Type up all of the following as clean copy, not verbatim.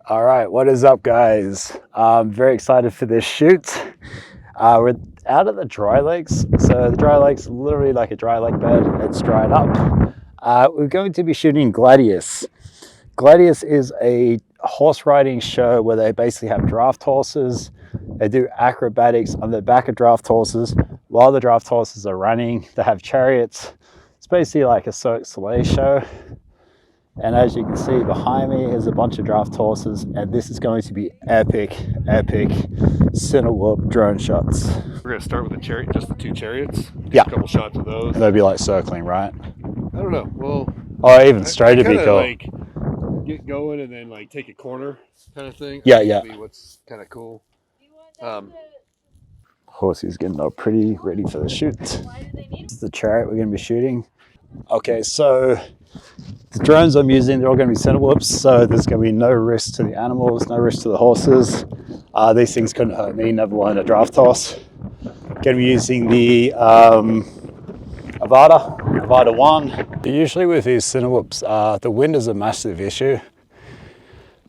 All right, what is up, guys? I'm very excited for this shoot. We're out at the dry lakes. So the dry lake's literally like a dry lake bed. It's dried up. We're going to be shooting Gladius. Gladius is a horse riding show where they basically have draft horses. They do acrobatics on the back of draft horses while the draft horses are running. They have chariots. It's basically like a Cirque du Soleil show. And as you can see behind me is a bunch of draft horses, and this is going to be epic center warp drone shots. We're gonna start with the chariot, just the two chariots. Yeah. A couple shots of those. And they'll be like circling, right? I don't know. Well, or even straight would be cool. Like get going and then like take a corner kind of thing. Yeah, yeah. What's kind of cool. Horsey's getting up pretty ready for the shoot. This is the chariot we're going to be shooting. Okay, so the drones I'm using, they're all going to be center whoops, so there's going to be no risk to the animals, no risk to the horses. These things couldn't hurt me, never mind a draft horse. Going to be using the Avata 1. Usually with these center whoops, the wind is a massive issue.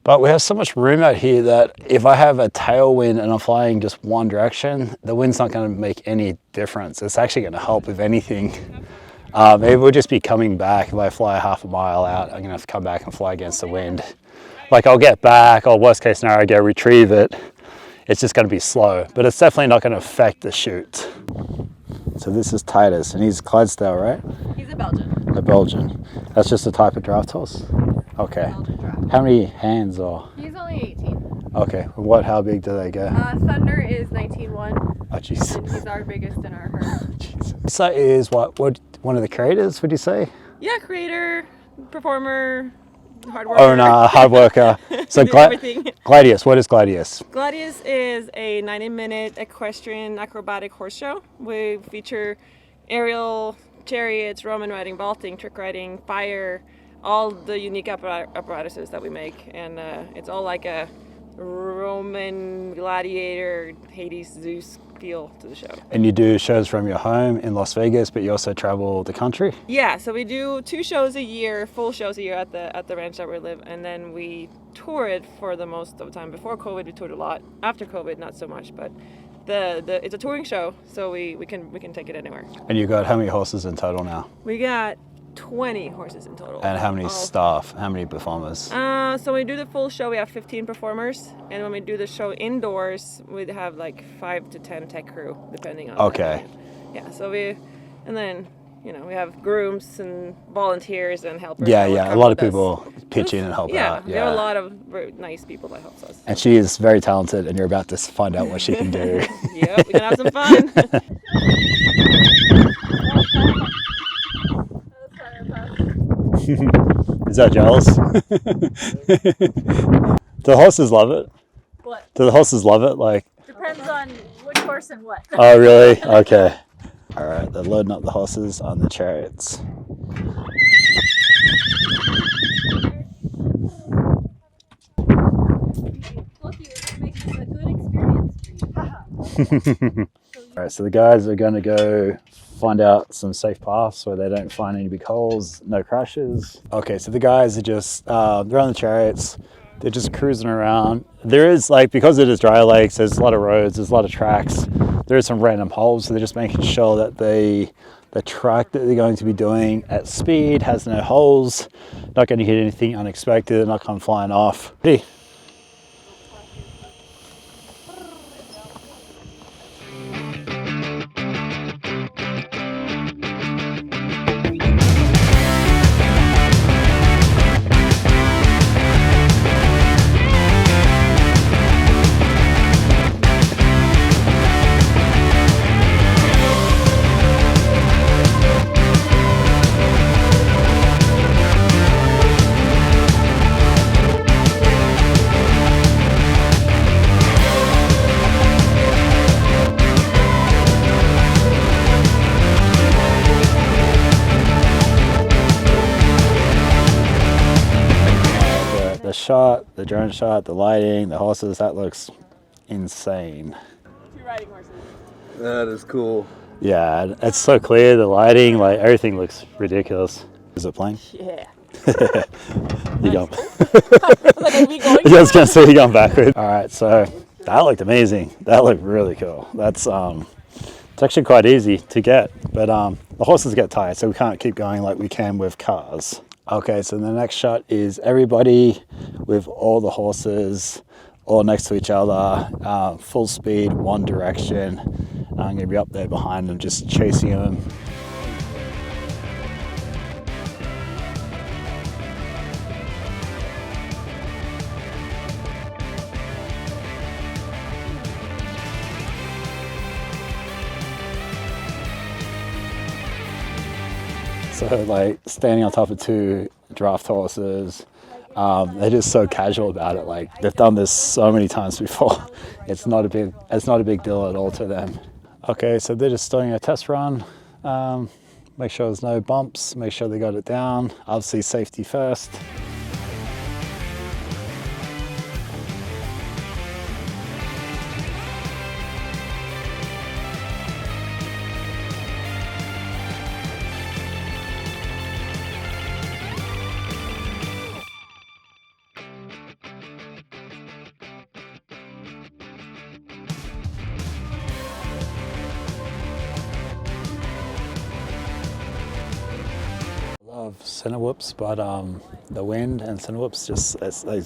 But we have so much room out here that if I have a tailwind and I'm flying just one direction, the wind's not going to make any difference. It's actually going to help, if anything. It will just be coming back. If I fly half a mile out, I'm going to have to come back and fly against the wind. Like I'll get back, or worst case scenario, go retrieve it. It's just going to be slow, but it's definitely not going to affect the shoot. So this is Titus, and he's Clydesdale, right? He's a Belgian. A Belgian. That's just a type of draft horse? Okay. How many hands are? He's only 18. Okay. How big do they go? Thunder is 19.1. Oh, jeez. And he's our biggest in our herd. Jesus. So is what one of the creators, would you say? Yeah, creator, performer, hard worker. Owner, hard worker. So Gladius, what is Gladius? Gladius is a 90-minute equestrian acrobatic horse show. We feature aerial, chariots, Roman riding, vaulting, trick riding, fire, all the unique apparatuses that we make. And it's all like a Roman gladiator, Hades, Zeus feel to the show. And you do shows from your home in Las Vegas, but you also travel the country? Yeah, so we do 2 shows a year, full shows a year at the ranch that we live, and then we tour it for the most of the time. Before COVID, we toured a lot. After COVID, not so much, but it's a touring show, so we can take it anywhere. And you got how many horses in total now? We got 20 horses in total. And how many staff? How many performers? So when we do the full show, we have 15 performers, and when we do the show indoors, we have like 5 to 10 tech crew, depending on. Okay. Yeah. So we have grooms and volunteers and helpers. Yeah. A lot of people pitch in and help out. Yeah, we have a lot of very nice people that helps us. And she is very talented, and you're about to find out what she can do. Yep, we can have some fun. Is that jealous? Do the horses love it? What? Do the horses love it? Like. Depends on which horse and what. Oh, really? Okay. All right, they're loading up the horses on the chariots. All right, so the guys are going to go find out some safe paths where they don't find any big holes, no crashes. Okay, so the guys are just, they're on the chariots. They're just cruising around. There is, like, because it is dry lakes, there's a lot of roads, there's a lot of tracks. There is some random holes, so they're just making sure that the track that they're going to be doing at speed has no holes, not going to hit anything unexpected, not come flying off. Hey. The drone shot, the lighting, the horses, that looks insane. 2 riding horses. That is cool. Yeah, it's so clear, the lighting, like everything looks ridiculous. Is it playing? Yeah. You go. Like, are we going? I was gonna say you going backward. All right, so that looked amazing. That looked really cool. That's it's actually quite easy to get, but the horses get tired, so we can't keep going like we can with cars. Okay, so the next shot is everybody with all the horses all next to each other, full speed, one direction. I'm gonna be up there behind them, just chasing them. So like standing on top of two draft horses, they're just so casual about it. Like they've done this so many times before. It's not a big deal at all to them. Okay, so they're just doing a test run. Make sure there's no bumps. Make sure they got it down. Obviously safety first. Love center whoops, but the wind and center whoops they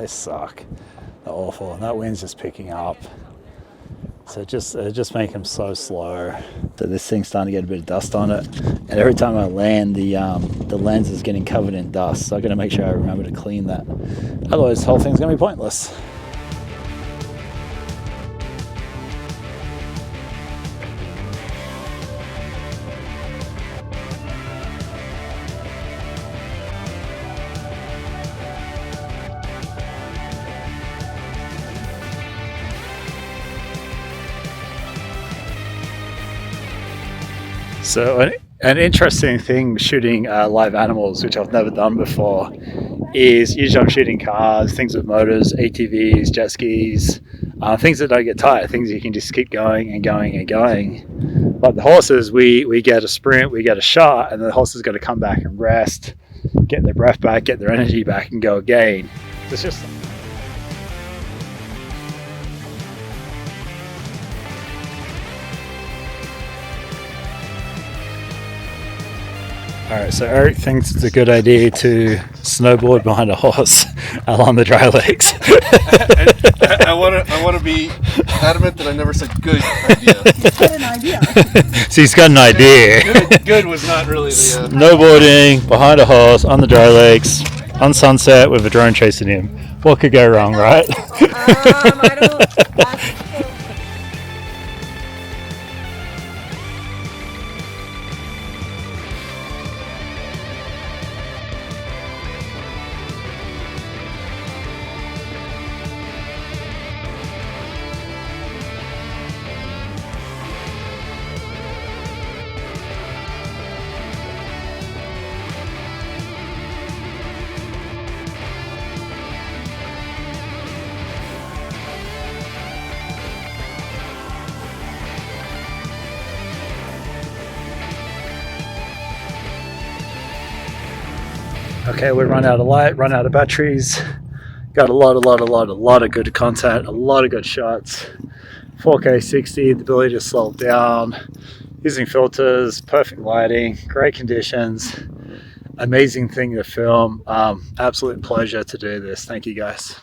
suck. They're awful, and that wind's just picking up. So it just make them so slow. So this thing's starting to get a bit of dust on it, and every time I land, the lens is getting covered in dust. So I got to make sure I remember to clean that. Otherwise, the whole thing's gonna be pointless. So an interesting thing shooting live animals, which I've never done before, is usually I'm shooting cars, things with motors, ATVs, jet skis, things that don't get tired, things you can just keep going and going and going. But the horses, we get a sprint, we get a shot, and the horses got to come back and rest, get their breath back, get their energy back, and go again. It's just... All right, so Eric thinks it's a good idea to snowboard behind a horse along the dry lakes. I want to be adamant that I never said good idea. He's got an idea. So he's got an idea. Good was not really the... Snowboarding behind a horse on the dry lakes on sunset with a drone chasing him. What could go wrong, right? I don't. Okay, we run out of light, run out of batteries. Got a lot of good content, a lot of good shots. 4K 60, the ability to slow it down, using filters, perfect lighting, great conditions. Amazing thing to film. Absolute pleasure to do this. Thank you guys.